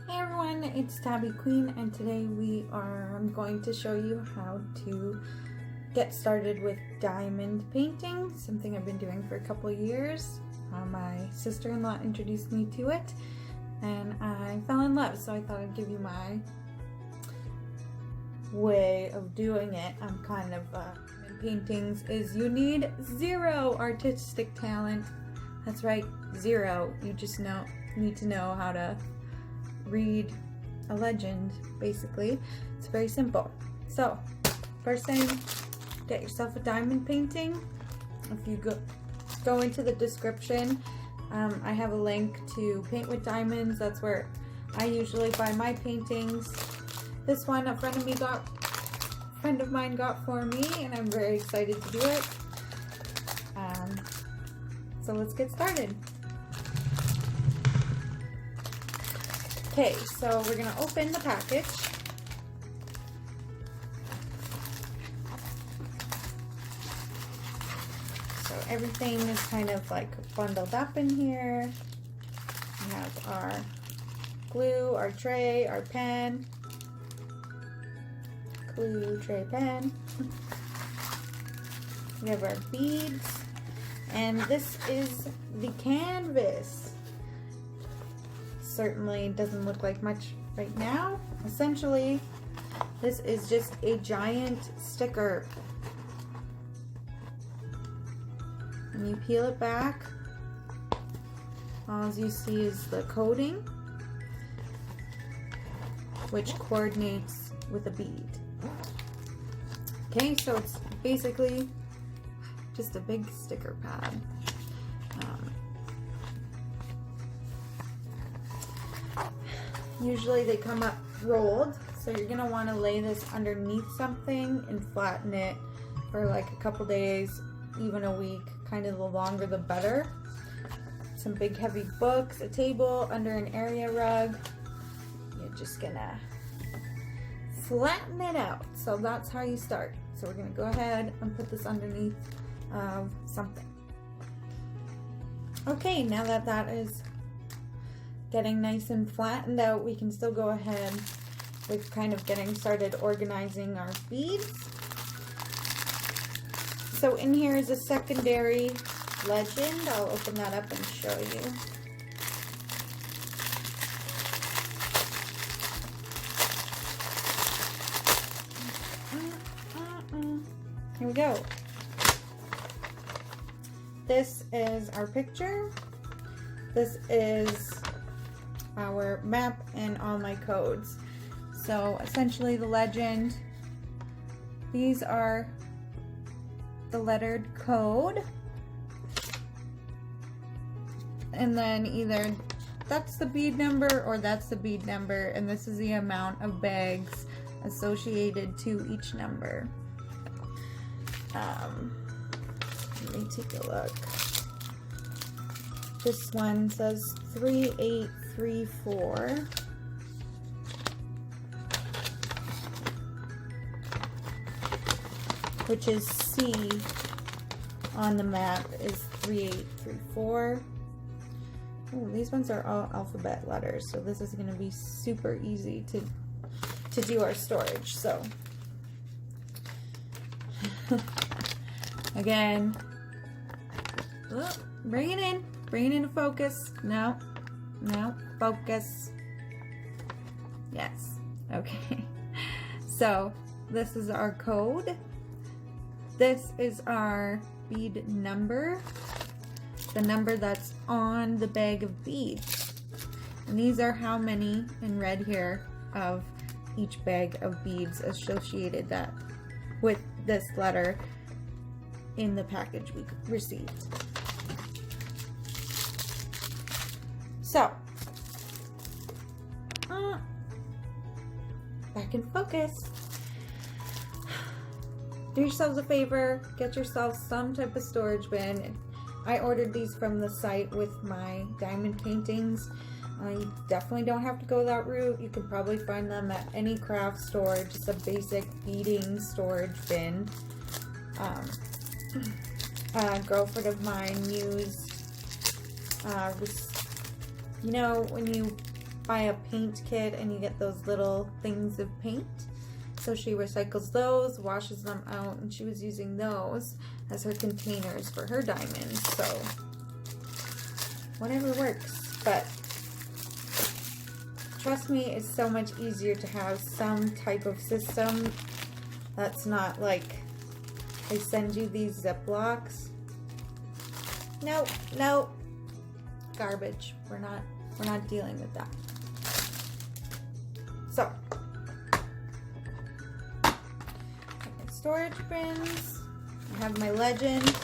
Hey everyone, it's Tabby Queen, and today I'm going to show you how to get started with diamond painting, something I've been doing for a couple of years. My sister-in-law introduced me to it and I fell in love, so I thought I'd give you my way of doing it. I'm kind of paintings is you need zero artistic talent. That's right, zero. You just need to know how to read a legend, basically. It's very simple. So first thing, get yourself a diamond painting. If you go into the description, I have a link to Paint with Diamonds. That's where I usually buy my paintings. This one a friend of mine got for me, and I'm very excited to do it. So let's get started. Okay, so we're gonna open the package. So everything is kind of like bundled up in here. We have our glue, our tray, our pen. Glue, tray, pen. We have our beads, and this is the canvas. Certainly doesn't look like much right now. Essentially, this is just a giant sticker. And you peel it back. All you see is the coating, which coordinates with a bead. Okay, so it's basically just a big sticker pad. Usually they come up rolled, so you're gonna want to lay this underneath something and flatten it for like a couple days, even a week. Kind of the longer the better. Some big heavy books, a table, under an area rug. You're just gonna flatten it out. So that's how you start. So we're gonna go ahead and put this underneath something. Okay, now that that is getting nice and flattened out, we can still go ahead with kind of getting started organizing our beads. So in here is a secondary legend. I'll open that up and show you. Here we go. This is our picture. This is our map and all my codes. So essentially the legend, these are the lettered code, and then either that's the bead number or that's the bead number, and this is the amount of bags associated to each number. Let me take a look. This one says 3834. Which is C on the map is 3834. Oh, these ones are all alphabet letters, so this is going to be super easy to do our storage. So again, bring it into focus. No, focus. Yes, okay. So this is our code. This is our bead number, the number that's on the bag of beads. And these are how many, in red here, of each bag of beads associated that with this letter in the package we received. So, back in focus. Do yourselves a favor, get yourself some type of storage bin. I ordered these from the site with my diamond paintings. You definitely don't have to go that route. You can probably find them at any craft store, just a basic beading storage bin. A girlfriend of mine used, you know, when you buy a paint kit and you get those little things of paint. So she recycles those, washes them out, and she was using those as her containers for her diamonds. So whatever works, but trust me, it's so much easier to have some type of system that's not like they send you these Ziplocs. No, garbage. We're not dealing with that. So, storage bins. I have my legend.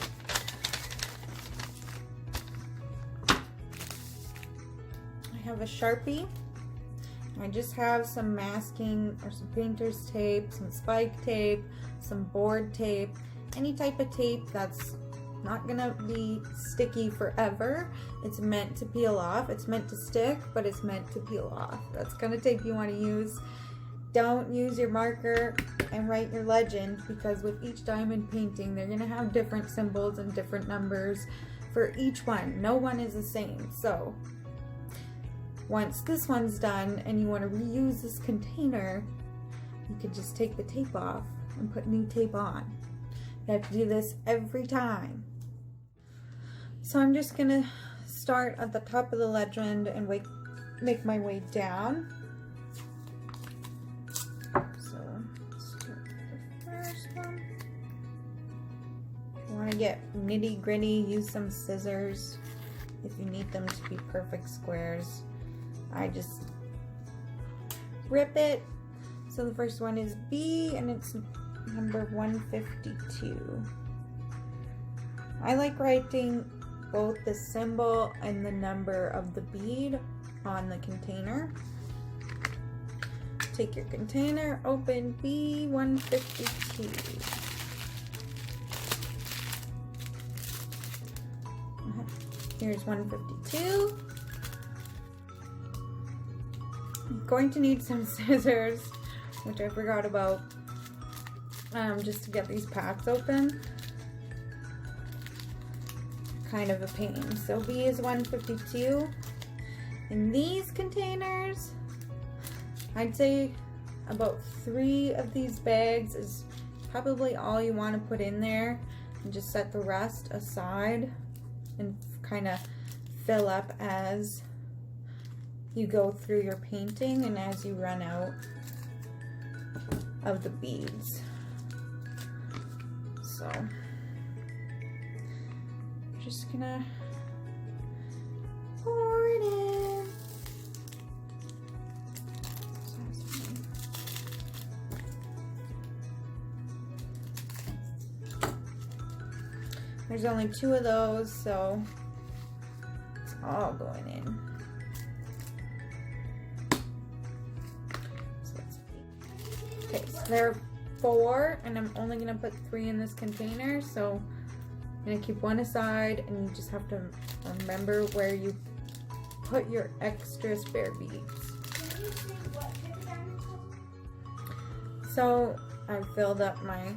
I have a Sharpie. I just have some masking or some painter's tape, some spike tape, some board tape, any type of tape that's not gonna be sticky forever. It's meant to peel off. It's meant to stick, but it's meant to peel off. That's kind of tape you want to use. Don't use your marker and write your legend, because with each diamond painting, they're gonna have different symbols and different numbers for each one. No one is the same. So once this one's done and you want to reuse this container, you can just take the tape off and put new tape on. You have to do this every time. So I'm just gonna start at the top of the legend and make my way down. So start with the first one. If you want to get nitty gritty, use some scissors if you need them to be perfect squares. I just rip it. So the first one is B, and it's number 152. I like writing both the symbol and the number of the bead on the container. Take your container, open B152. Here's 152. I'm going to need some scissors, which I forgot about, just to get these packs open. Kind of a pain. So B is 152. In these containers, I'd say about 3 of these bags is probably all you want to put in there, and just set the rest aside and kind of fill up as you go through your painting and as you run out of the beads. So just gonna pour it in. There's only 2 of those, so it's all going in. So let's see. Okay, so there are 4, and I'm only gonna put 3 in this container, so I'm gonna keep 1 aside, and you just have to remember where you put your extra spare beads. So I filled up my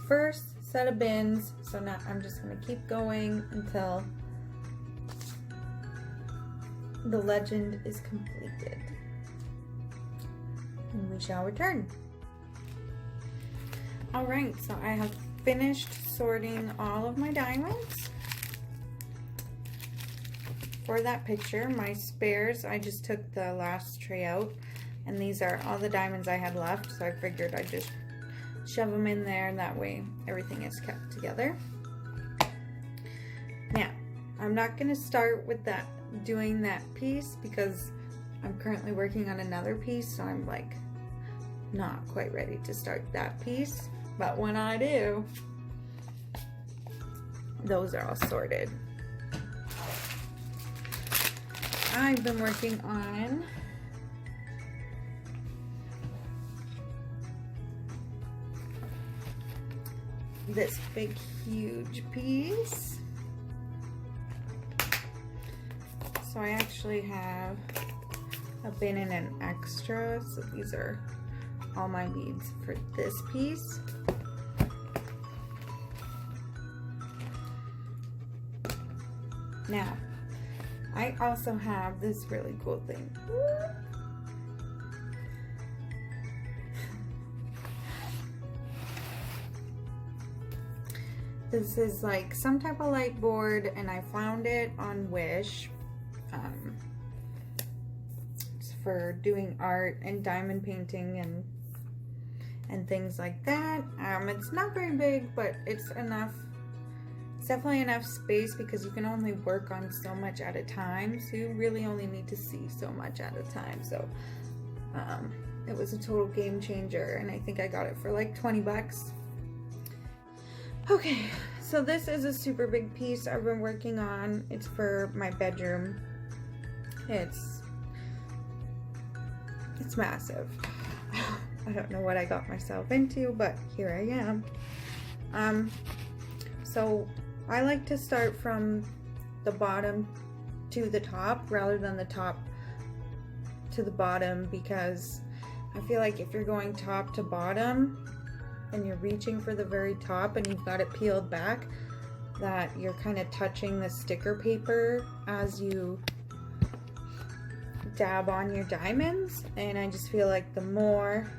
first set of bins, so now I'm just gonna keep going until the legend is completed, and we shall return. Alright, so I have finished sorting all of my diamonds. For that picture, my spares, I just took the last tray out, and these are all the diamonds I had left, so I figured I'd just shove them in there, and that way everything is kept together. Now, I'm not going to start with doing that piece, because I'm currently working on another piece, so I'm like not quite ready to start that piece. But when I do, those are all sorted. I've been working on this big huge piece. So I actually have a bin and an extra, so these are all my beads for this piece. Now, I also have this really cool thing. This is like some type of light board, and I found it on Wish. It's for doing art and diamond painting and things like that. It's not very big, but it's enough. It's definitely enough space because you can only work on so much at a time. So you really only need to see so much at a time. So it was a total game changer, and I think I got it for like 20 bucks. Okay, so this is a super big piece I've been working on. It's for my bedroom. It's massive. I don't know what I got myself into, but here I am. So I like to start from the bottom to the top rather than the top to the bottom, because I feel like if you're going top to bottom and you're reaching for the very top and you've got it peeled back, that you're kind of touching the sticker paper as you dab on your diamonds. And I just feel like the more,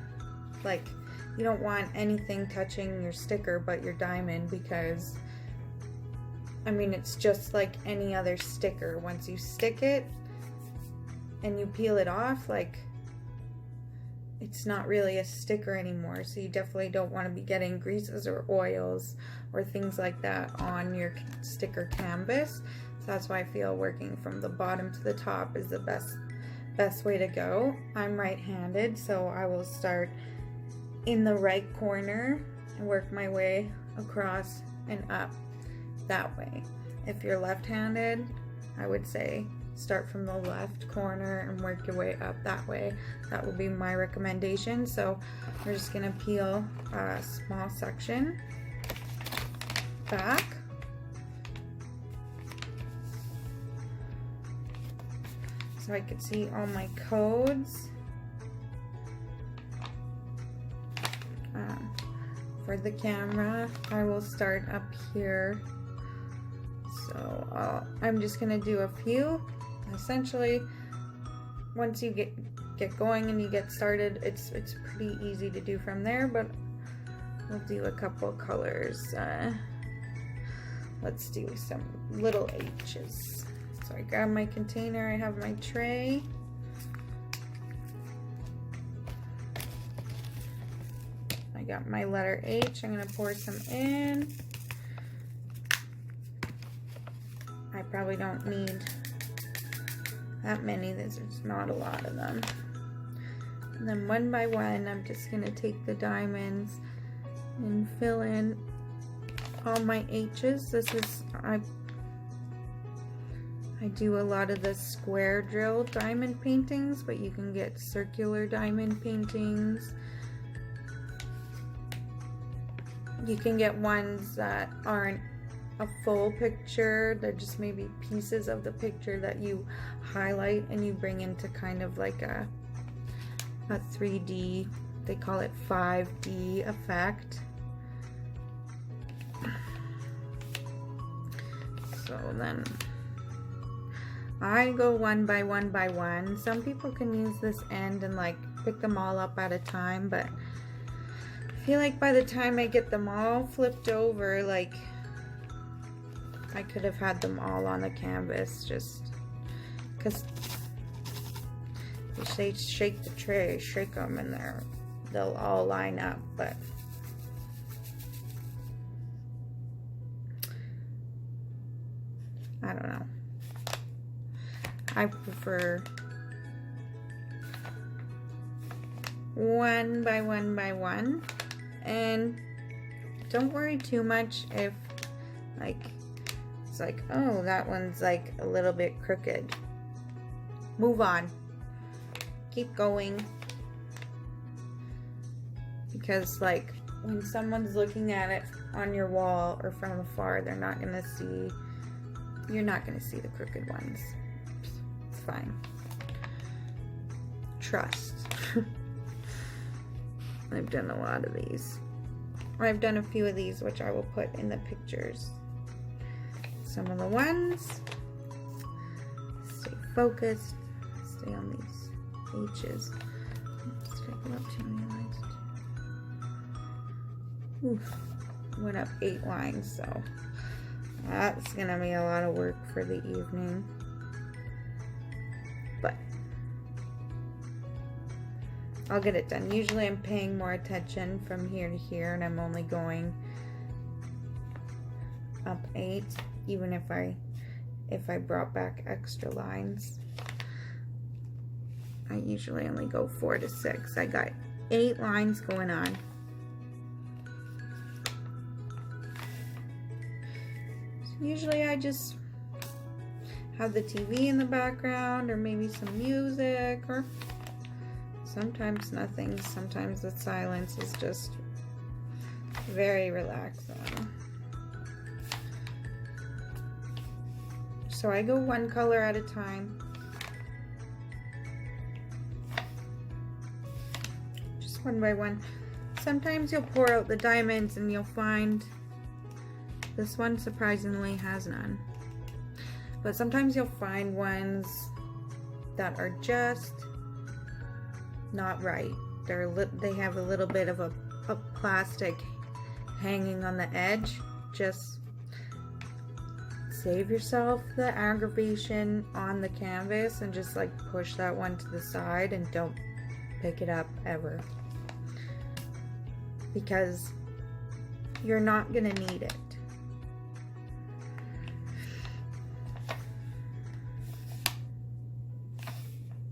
like, you don't want anything touching your sticker but your diamond, because I mean, it's just like any other sticker. Once you stick it and you peel it off, like, it's not really a sticker anymore. So you definitely don't want to be getting greases or oils or things like that on your sticker canvas. So that's why I feel working from the bottom to the top is the best way to go. I'm right-handed, so I will start in the right corner and work my way across and up that way. If you're left-handed, I would say start from the left corner and work your way up that way. That would be my recommendation. So we're just gonna peel a small section back. So I could see all my codes. For the camera, I will start up here. So I'm just gonna do a few. Essentially, once you get going and you get started, it's pretty easy to do from there, but we'll do a couple colors. Let's do some little H's. So I grab my container, I have my tray. I got my letter H, I'm gonna pour some in. I probably don't need that many, there's not a lot of them. And then one by one, I'm just gonna take the diamonds and fill in all my H's. This is, I do a lot of the square drill diamond paintings, but you can get circular diamond paintings. You can get ones that aren't a full picture, they're just maybe pieces of the picture that you highlight and you bring into kind of like a 3D, they call it 5D effect. So then I go one by one by one. Some people can use this end and like pick them all up at a time, but I feel like by the time I get them all flipped over, like I could have had them all on the canvas, just because they shake the tray, shake them, and they'll all line up. But I don't know. I prefer one by one by one, and don't worry too much if like it's like, oh, that one's like a little bit crooked. Move on. Keep going. Because like when someone's looking at it on your wall or from afar, they're not gonna see, you're not gonna see the crooked ones. It's fine. Trust. I've done a lot of these. I've done a few of these, which I will put in the pictures. Some of the ones, focused. Stay on these H's. Let's take it up 2 lines. Oof. Went up 8 lines, so that's gonna be a lot of work for the evening. But I'll get it done. Usually I'm paying more attention from here to here, and I'm only going up 8, even if I brought back extra lines. I usually only go 4 to 6. I got 8 lines going on. So usually I just have the TV in the background, or maybe some music, or sometimes nothing. Sometimes the silence is just very relaxing. So I go one color at a time. Just one by one. Sometimes you'll pour out the diamonds and you'll find this one surprisingly has none. But sometimes you'll find ones that are just not right. They have a little bit of a plastic hanging on the edge. Just save yourself the aggravation on the canvas and just like push that one to the side and don't pick it up ever, because you're not gonna need it.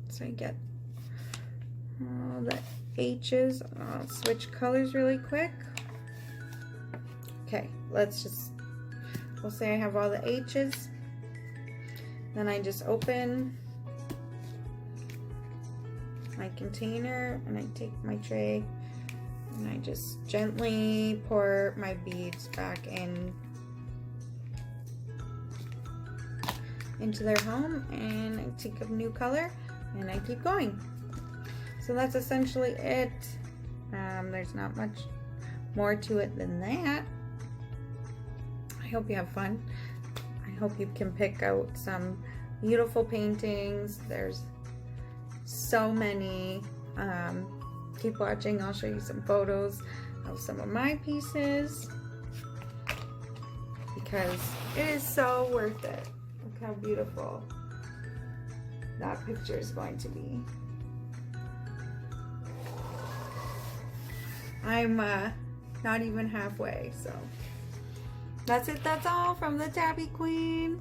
So I get all the H's. I'll switch colors really quick. Okay, we'll say I have all the H's. Then I just open my container and I take my tray and I just gently pour my beads back into their home, and I take a new color and I keep going. So that's essentially it. There's not much more to it than that. I hope you have fun. I hope you can pick out some beautiful paintings. There's so many. Keep watching. I'll show you some photos of some of my pieces, because it is so worth it. Look how beautiful that picture is going to be. I'm not even halfway, so that's it. That's all from the Tabby Queen.